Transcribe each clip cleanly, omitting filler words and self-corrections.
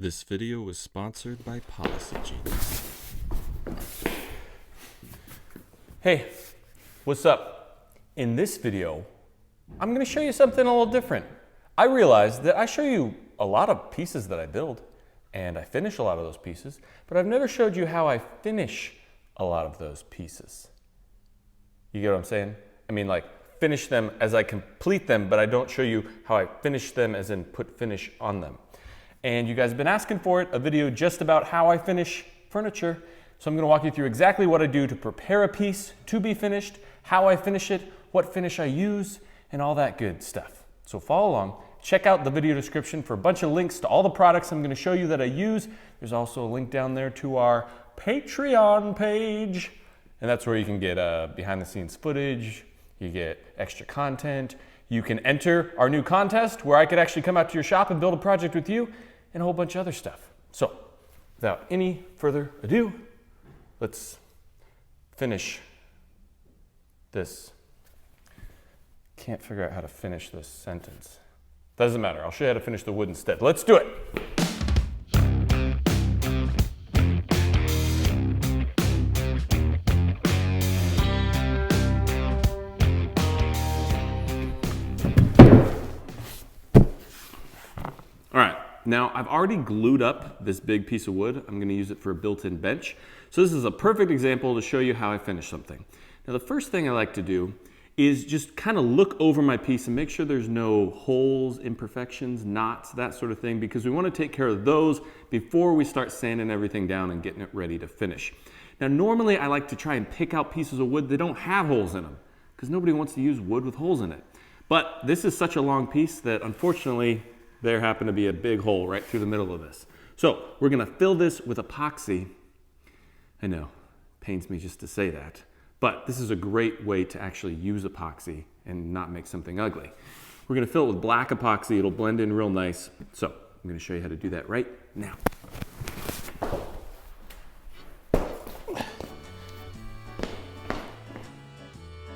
This video was sponsored by Policy Genius. Hey, what's up? In this video, I'm going to show you something a little different. I realized that I show you a lot of pieces that I build, and I finish a lot of those pieces, but I've never showed you how I finish a lot of those pieces. You get what I'm saying? I mean, like, finish them as I complete them, but I don't show you how I finish them as in put finish on them. And you guys have been asking for it, a video just about how I finish furniture. So I'm going to walk you through exactly what I do to prepare a piece to be finished, how I finish it, what finish I use, and all that good stuff. So follow along. Check out the video description for a bunch of links to all the products I'm going to show you that I use. There's also a link down there to our Patreon page. And that's where you can get behind the scenes footage, you get extra content, you can enter our new contest where I could actually come out to your shop and build a project with you, and a whole bunch of other stuff. So, without any further ado, let's finish this. Can't figure out how to finish this sentence. Doesn't matter, I'll show you how to finish the wood instead. Let's do it. Now, I've already glued up this big piece of wood. I'm going to use it for a built-in bench. So this is a perfect example to show you how I finish something. Now, the first thing I like to do is just kind of look over my piece and make sure there's no holes, imperfections, knots, that sort of thing, because we want to take care of those before we start sanding everything down and getting it ready to finish. Now, normally I like to try and pick out pieces of wood that don't have holes in them, because nobody wants to use wood with holes in it. But this is such a long piece that unfortunately, there happened to be a big hole right through the middle of this. So we're gonna fill this with epoxy. I know, pains me just to say that, but this is a great way to actually use epoxy and not make something ugly. We're gonna fill it with black epoxy. It'll blend in real nice. So I'm gonna show you how to do that right now.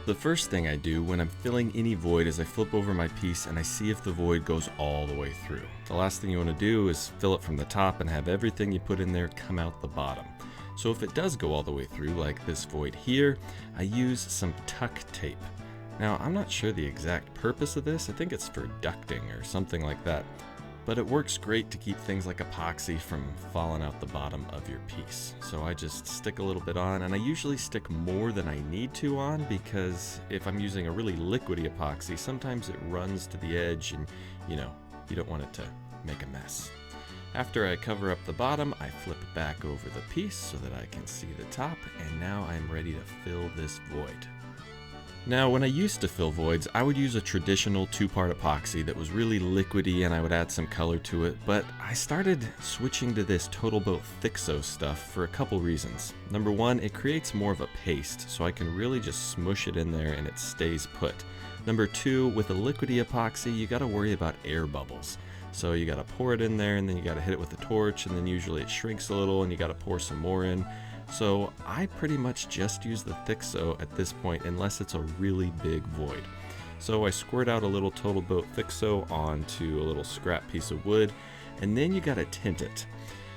The first thing I do when I'm filling any void is I flip over my piece and I see if the void goes all the way through. The last thing you want to do is fill it from the top and have everything you put in there come out the bottom. So if it does go all the way through, like this void here, I use some tuck tape. Now, I'm not sure the exact purpose of this. I think it's for ducting or something like that. But it works great to keep things like epoxy from falling out the bottom of your piece. So I just stick a little bit on, and I usually stick more than I need to on, because if I'm using a really liquidy epoxy, sometimes it runs to the edge and you don't want it to make a mess. After I cover up the bottom, I flip it back over the piece so that I can see the top, and now I'm ready to fill this void. Now, when I used to fill voids, I would use a traditional two-part epoxy that was really liquidy and I would add some color to it, but I started switching to this TotalBoat Thixo stuff for a couple reasons. Number one, it creates more of a paste, so I can really just smush it in there and it stays put. Number two, with a liquidy epoxy, you gotta worry about air bubbles. So you gotta pour it in there and then you gotta hit it with a torch, and then usually it shrinks a little and you gotta pour some more in. So I pretty much just use the Thixo at this point unless it's a really big void. So I squirt out a little TotalBoat Thixo onto a little scrap piece of wood, and then you gotta tint it.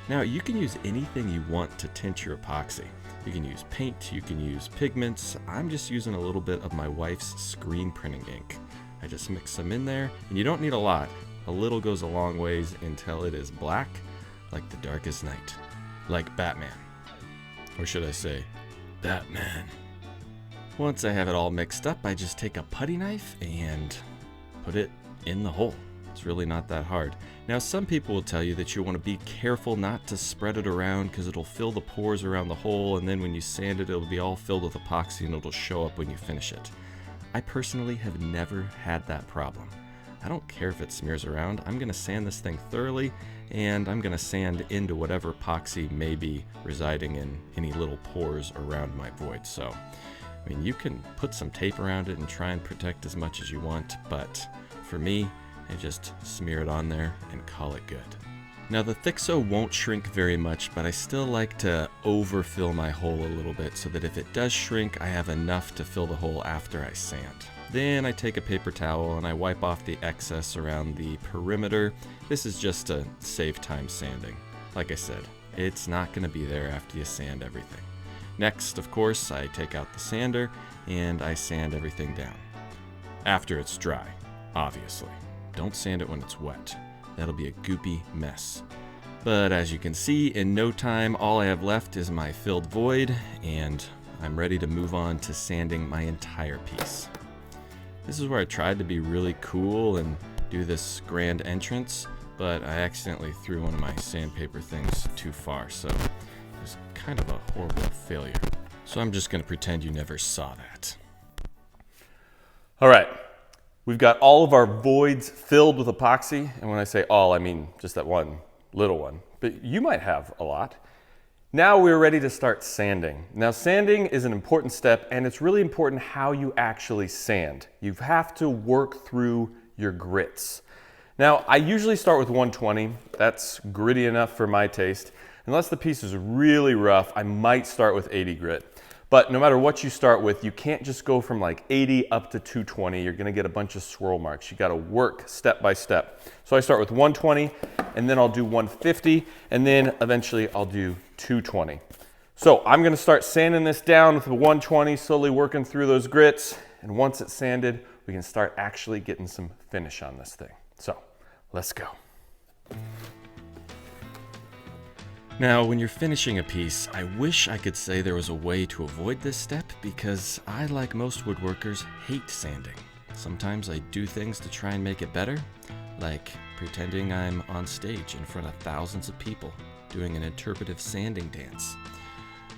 Now you can use anything you want to tint your epoxy. You can use paint, you can use pigments. I'm just using a little bit of my wife's screen printing ink. I just mix some in there, and you don't need a lot. A little goes a long ways until it is black, like the darkest night, like Batman. Or should I say, Batman. Once I have it all mixed up, I just take a putty knife and put it in the hole. It's really not that hard. Now, some people will tell you that you want to be careful not to spread it around because it'll fill the pores around the hole, and then when you sand it, it'll be all filled with epoxy and it'll show up when you finish it. I personally have never had that problem. I don't care if it smears around. I'm going to sand this thing thoroughly, and I'm going to sand into whatever epoxy may be residing in any little pores around my void. So, I mean, you can put some tape around it and try and protect as much as you want, but for me, I just smear it on there and call it good. Now, the Thixo won't shrink very much, but I still like to overfill my hole a little bit so that if it does shrink, I have enough to fill the hole after I sand. Then I take a paper towel and I wipe off the excess around the perimeter. This is just to save time sanding. Like I said, it's not going to be there after you sand everything. Next, of course, I take out the sander and I sand everything down. After it's dry, obviously. Don't sand it when it's wet. That'll be a goopy mess. But as you can see, in no time, all I have left is my filled void, and I'm ready to move on to sanding my entire piece. This is where I tried to be really cool and do this grand entrance, but I accidentally threw one of my sandpaper things too far, so it was kind of a horrible failure. So I'm just gonna pretend you never saw that. All right, we've got all of our voids filled with epoxy, and when I say all, I mean just that one little one, but you might have a lot. Now we're ready to start sanding. Now sanding is an important step, and it's really important how you actually sand. You have to work through your grits. Now I usually start with 120. That's gritty enough for my taste. Unless the piece is really rough, I might start with 80 grit. But no matter what you start with, you can't just go from like 80 up to 220. You're gonna get a bunch of swirl marks. You gotta work step by step. So I start with 120, and then I'll do 150, and then eventually I'll do 220. So I'm gonna start sanding this down with the 120, slowly working through those grits. And once it's sanded, we can start actually getting some finish on this thing. So let's go. Now, when you're finishing a piece, I wish I could say there was a way to avoid this step because I, like most woodworkers, hate sanding. Sometimes I do things to try and make it better, like pretending I'm on stage in front of thousands of people doing an interpretive sanding dance.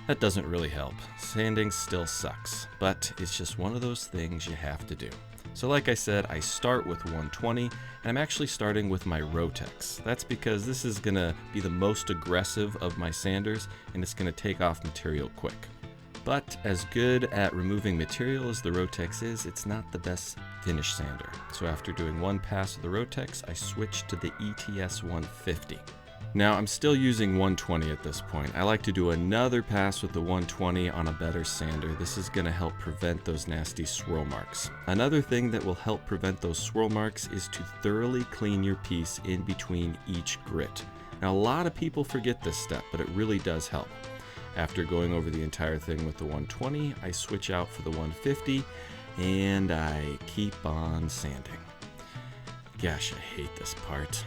That doesn't really help. Sanding still sucks, but it's just one of those things you have to do. So like I said, I start with 120, and I'm actually starting with my Rotex. That's because this is gonna be the most aggressive of my sanders, and it's gonna take off material quick. But as good at removing material as the Rotex is, it's not the best finish sander. So after doing one pass of the Rotex, I switched to the ETS 150. Now I'm still using 120 at this point. I like to do another pass with the 120 on a better sander. This is going to help prevent those nasty swirl marks. Another thing that will help prevent those swirl marks is to thoroughly clean your piece in between each grit. Now a lot of people forget this step, but it really does help. After going over the entire thing with the 120, I switch out for the 150 and I keep on sanding. Gosh, I hate this part.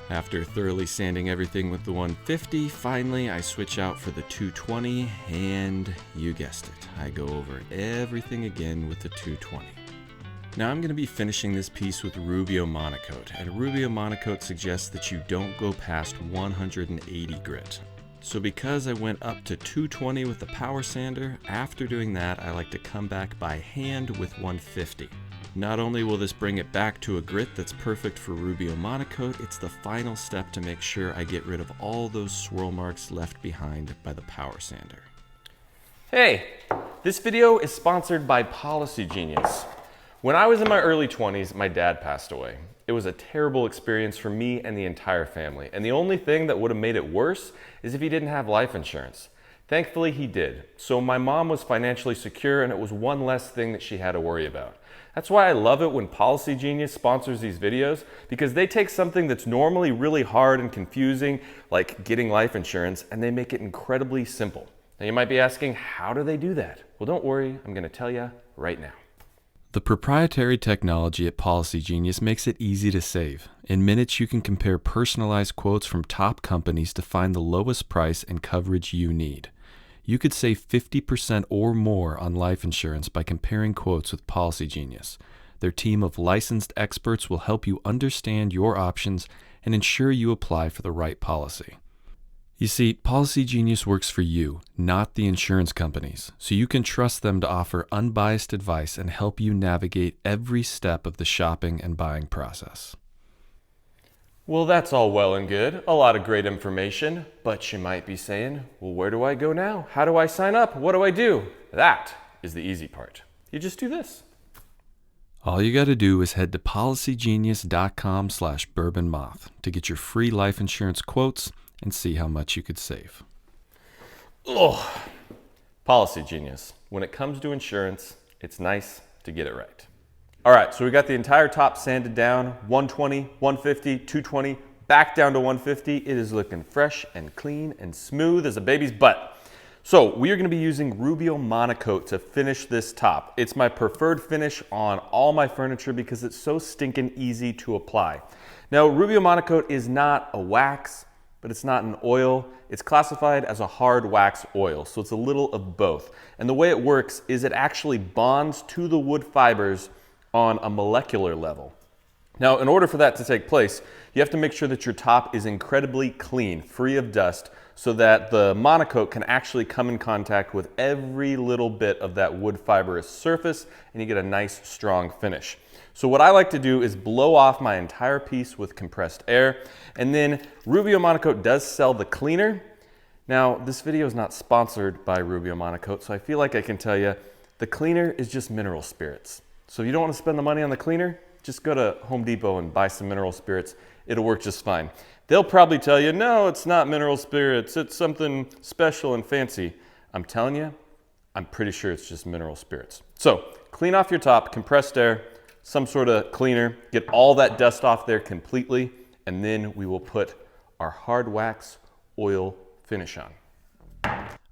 After thoroughly sanding everything with the 150, finally I switch out for the 220, and you guessed it, I go over everything again with the 220. Now I'm going to be finishing this piece with Rubio Monocoat, and Rubio Monocoat suggests that you don't go past 180 grit. So because I went up to 220 with the power sander, after doing that I like to come back by hand with 150. Not only will this bring it back to a grit that's perfect for Rubio Monocoat, it's the final step to make sure I get rid of all those swirl marks left behind by the power sander. Hey, this video is sponsored by Policy Genius. When I was in my early 20s, my dad passed away. It was a terrible experience for me and the entire family, and the only thing that would have made it worse is if he didn't have life insurance. Thankfully, he did. So my mom was financially secure, and it was one less thing that she had to worry about. That's why I love it when Policy Genius sponsors these videos, because they take something that's normally really hard and confusing, like getting life insurance, and they make it incredibly simple. Now you might be asking, how do they do that? Well, don't worry, I'm gonna tell you right now. The proprietary technology at Policy Genius makes it easy to save. In minutes, you can compare personalized quotes from top companies to find the lowest price and coverage you need. You could save 50% or more on life insurance by comparing quotes with Policy Genius. Their team of licensed experts will help you understand your options and ensure you apply for the right policy. You see, Policy Genius works for you, not the insurance companies, so you can trust them to offer unbiased advice and help you navigate every step of the shopping and buying process. Well, that's all well and good. A lot of great information, but you might be saying, well, where do I go now? How do I sign up? What do I do? That is the easy part. You just do this. All you got to do is head to policygenius.com/bourbonmoth to get your free life insurance quotes and see how much you could save. Policy Genius. When it comes to insurance, it's nice to get it right. All right, so we got the entire top sanded down, 120, 150, 220, back down to 150. It is looking fresh and clean and smooth as a baby's butt. So we are going to be using Rubio Monocoat to finish this top. It's my preferred finish on all my furniture because it's so stinking easy to apply. Now, Rubio Monocoat is not a wax, but it's not an oil. It's classified as a hard wax oil, so it's a little of both. And the way it works is it actually bonds to the wood fibers on a molecular level. Now, in order for that to take place, you have to make sure that your top is incredibly clean, free of dust, so that the monocoat can actually come in contact with every little bit of that wood fibrous surface, and you get a nice, strong finish. So what I like to do is blow off my entire piece with compressed air, and then Rubio Monocoat does sell the cleaner. Now, this video is not sponsored by Rubio Monocoat, so I feel like I can tell you the cleaner is just mineral spirits. So if you don't want to spend the money on the cleaner, just go to Home Depot and buy some mineral spirits. It'll work just fine. They'll probably tell you, no, it's not mineral spirits. It's something special and fancy. I'm telling you, I'm pretty sure it's just mineral spirits. So clean off your top, compressed air, some sort of cleaner, get all that dust off there completely, and then we will put our hard wax oil finish on.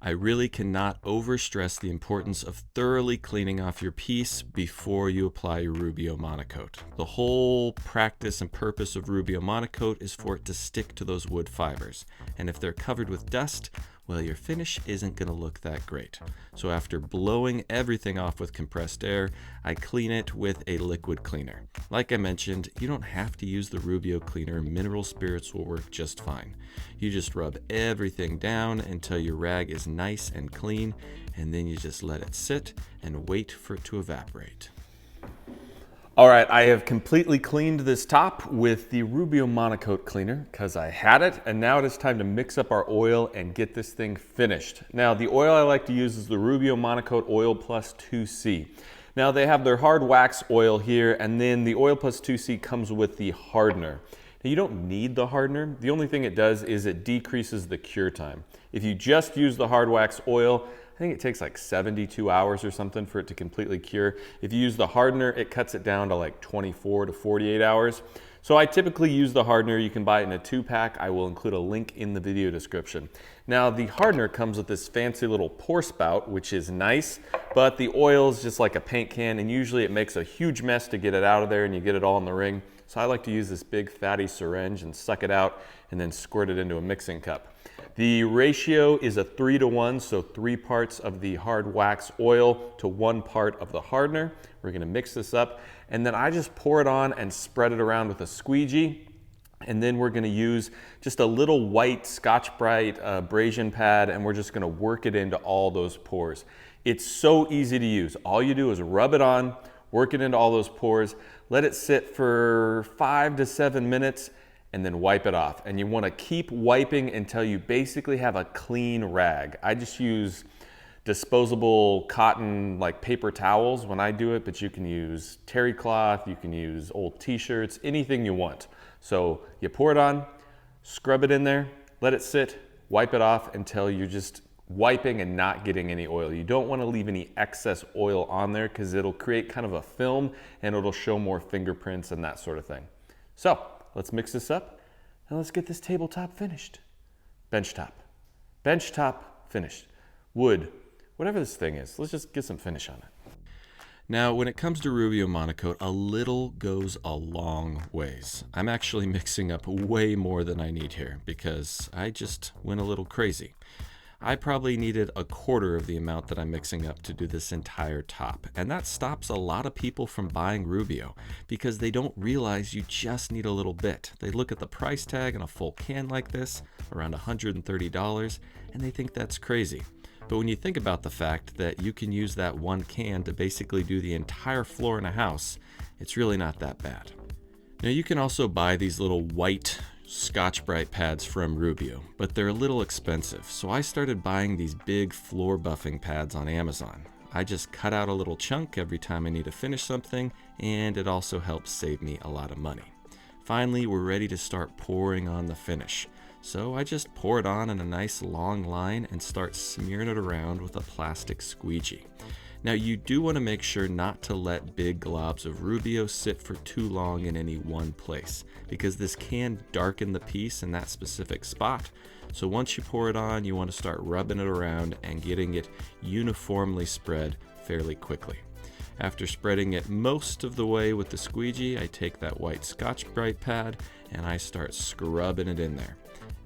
I really cannot overstress the importance of thoroughly cleaning off your piece before you apply your Rubio Monocoat. The whole practice and purpose of Rubio Monocoat is for it to stick to those wood fibers. And if they're covered with dust, well, your finish isn't going to look that great. So after blowing everything off with compressed air, I clean it with a liquid cleaner. Like I mentioned, you don't have to use the Rubio cleaner. Mineral spirits will work just fine. You just rub everything down until your rag is nice and clean, and then you just let it sit and wait for it to evaporate. All right, I have completely cleaned this top with the Rubio Monocoat cleaner because I had it, and now it is time to mix up our oil and get this thing finished. Now, the oil I like to use is the Rubio Monocoat Oil Plus 2C. Now, they have their hard wax oil here, and then the Oil Plus 2C comes with the hardener. Now, you don't need the hardener. The only thing it does is it decreases the cure time. If you just use the hard wax oil, I think it takes like 72 hours or something for it to completely cure. If you use the hardener, it cuts it down to like 24 to 48 hours. So I typically use the hardener. You can buy it in a 2-pack. I will include a link in the video description. Now, the hardener comes with this fancy little pour spout, which is nice, but the oil is just like a paint can, and usually it makes a huge mess to get it out of there, and you get it all in the ring. So I like to use this big fatty syringe and suck it out and then squirt it into a mixing cup. The ratio is a 3-to-1, so 3 parts of the hard wax oil to 1 part of the hardener. We're gonna mix this up, and then I just pour it on and spread it around with a squeegee. And then we're gonna use just a little white Scotch-Brite abrasion pad, and we're just gonna work it into all those pores. It's so easy to use. All you do is rub it on, work it into all those pores, let it sit for 5 to 7 minutes, and then wipe it off. And you wanna keep wiping until you basically have a clean rag. I just use disposable cotton, like paper towels when I do it, but you can use terry cloth, you can use old t-shirts, anything you want. So you pour it on, scrub it in there, let it sit, wipe it off until you're just wiping and not getting any oil. You don't wanna leave any excess oil on there because it'll create kind of a film and it'll show more fingerprints and that sort of thing. So, let's mix this up and let's get this tabletop finished. Benchtop finished. Wood, whatever this thing is, let's just get some finish on it. Now, when it comes to Rubio Monocoat, a little goes a long ways. I'm actually mixing up way more than I need here because I just went a little crazy. I probably needed a quarter of the amount that I'm mixing up to do this entire top. And that stops a lot of people from buying Rubio because they don't realize you just need a little bit. They look at the price tag on a full can like this, around $130, and they think that's crazy. But when you think about the fact that you can use that one can to basically do the entire floor in a house, it's really not that bad. Now you can also buy these little white Scotch-Brite pads from Rubio, but they're a little expensive, so I started buying these big floor buffing pads on Amazon. I just cut out a little chunk every time I need to finish something, and it also helps save me a lot of money. Finally, we're ready to start pouring on the finish. So I just pour it on in a nice long line and start smearing it around with a plastic squeegee. Now you do want to make sure not to let big globs of Rubio sit for too long in any one place, because this can darken the piece in that specific spot. So once you pour it on, you want to start rubbing it around and getting it uniformly spread fairly quickly. After spreading it most of the way with the squeegee, I take that white Scotch-Brite pad and I start scrubbing it in there.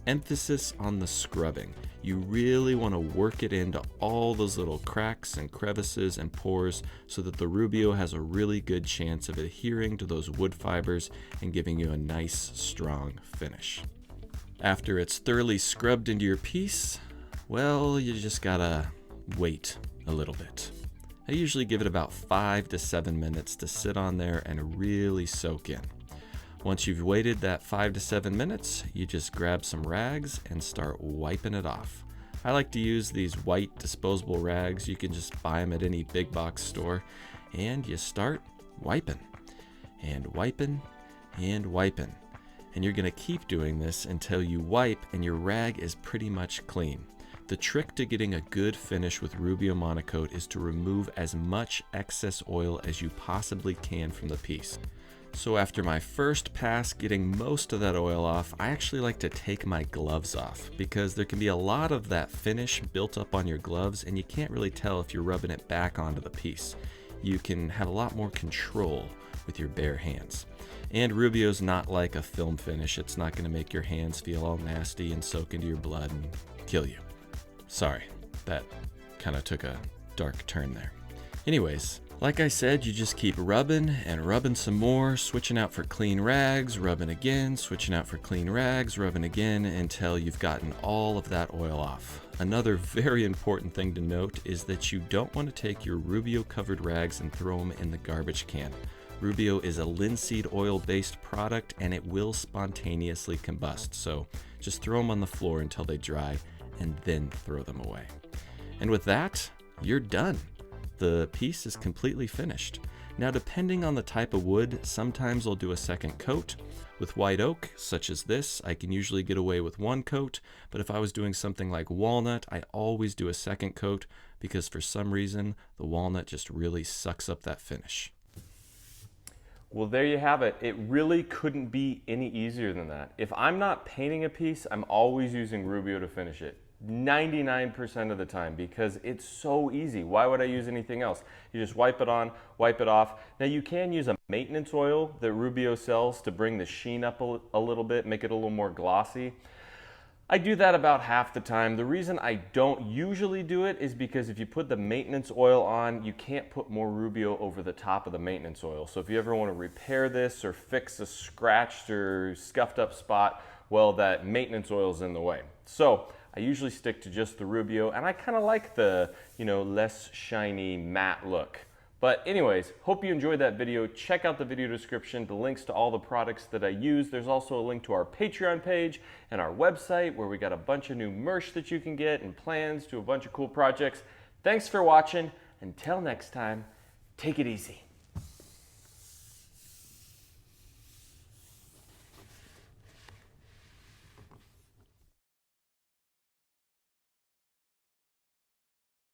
Emphasis on the scrubbing. You really want to work it into all those little cracks and crevices and pores so that the Rubio has a really good chance of adhering to those wood fibers and giving you a nice, strong finish. After it's thoroughly scrubbed into your piece, well, you just gotta wait a little bit. I usually give it about 5 to 7 minutes to sit on there and really soak in. Once you've waited that 5 to 7 minutes, you just grab some rags and start wiping it off. I like to use these white disposable rags. You can just buy them at any big box store, and you start wiping and wiping and wiping. And you're gonna keep doing this until you wipe and your rag is pretty much clean. The trick to getting a good finish with Rubio Monocoat is to remove as much excess oil as you possibly can from the piece. So after my first pass getting most of that oil off, I actually like to take my gloves off because there can be a lot of that finish built up on your gloves and you can't really tell if you're rubbing it back onto the piece. You can have a lot more control with your bare hands. And Rubio's not like a film finish. It's not going to make your hands feel all nasty and soak into your blood and kill you. Sorry, that kind of took a dark turn there. Anyways, like I said, you just keep rubbing and rubbing some more, switching out for clean rags, rubbing again, switching out for clean rags, rubbing again until you've gotten all of that oil off. Another very important thing to note is that you don't want to take your Rubio covered rags and throw them in the garbage can. Rubio is a linseed oil based product and it will spontaneously combust, so just throw them on the floor until they dry and then throw them away. And with that, you're done. The piece is completely finished. Now, depending on the type of wood, sometimes I'll do a second coat. With white oak, such as this, I can usually get away with one coat, but if I was doing something like walnut, I always do a second coat because for some reason, the walnut just really sucks up that finish. Well, there you have it. It really couldn't be any easier than that. If I'm not painting a piece, I'm always using Rubio to finish it. 99% of the time because it's so easy. Why would I use anything else? You just wipe it on, wipe it off. Now you can use a maintenance oil that Rubio sells to bring the sheen up a little bit, make it a little more glossy. I do that about half the time. The reason I don't usually do it is because if you put the maintenance oil on, you can't put more Rubio over the top of the maintenance oil. So if you ever want to repair this or fix a scratched or scuffed up spot, well, that maintenance oil is in the way. So I usually stick to just the Rubio, and I kind of like the, less shiny matte look. But anyways, hope you enjoyed that video. Check out the video description, the links to all the products that I use. There's also a link to our Patreon page and our website where we got a bunch of new merch that you can get and plans to a bunch of cool projects. Thanks for watching. Until next time, take it easy.